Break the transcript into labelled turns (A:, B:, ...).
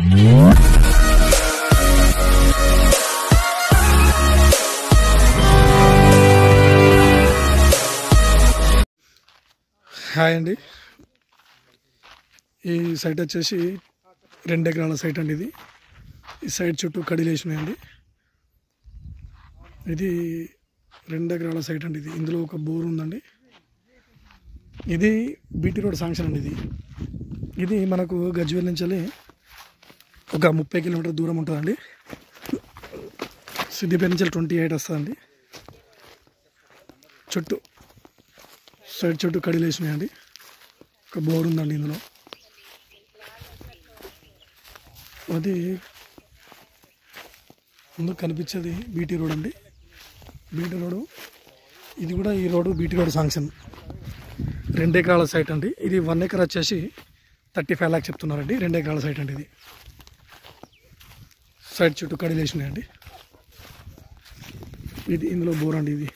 A: Hi అండి, ఈ site వచ్చేసి 2 ఎకరాల సైట్ అండి. ఇది ఈ సైట్ చుట్టూ కడీలు వేసినాయండి. ఇది 2 ఎకరాల సైట్ అండి. ఇందులో ఒక బోర్ ఉందండి. ఇది బీటీ రోడ్ శాంక్షన్ అండి. ఇది మనకు గజ్వేల్ నుంచి ఒక 30 కిలోమీటర్ దూరం ఉంటుందండి. సిద్దిపేట నుంచి 28 వస్తుందండి. చుట్టూ సైడ్ చుట్టూ కడీలు వేసినాయండి. ఒక బోర్ ఉందండి. ఇందులో అది ముందు కనిపించేది బీటీ రోడ్ అండి. బీటీ రోడ్ ఇది కూడా ఈ రోడ్డు బీటీ రోడ్ శాంక్షన్ 2 ఎకరాల సైట్ అండి. ఇది 1 ఎకర్ వచ్చేసి 35 lakhs చెప్తున్నారండి. 2 ఎకరాల సైట్ అండి. ఇది సైడ్ చుట్టూ కడీలు వేసినాయండి. ఇది ఇందులో బోర్ అండి. ఇది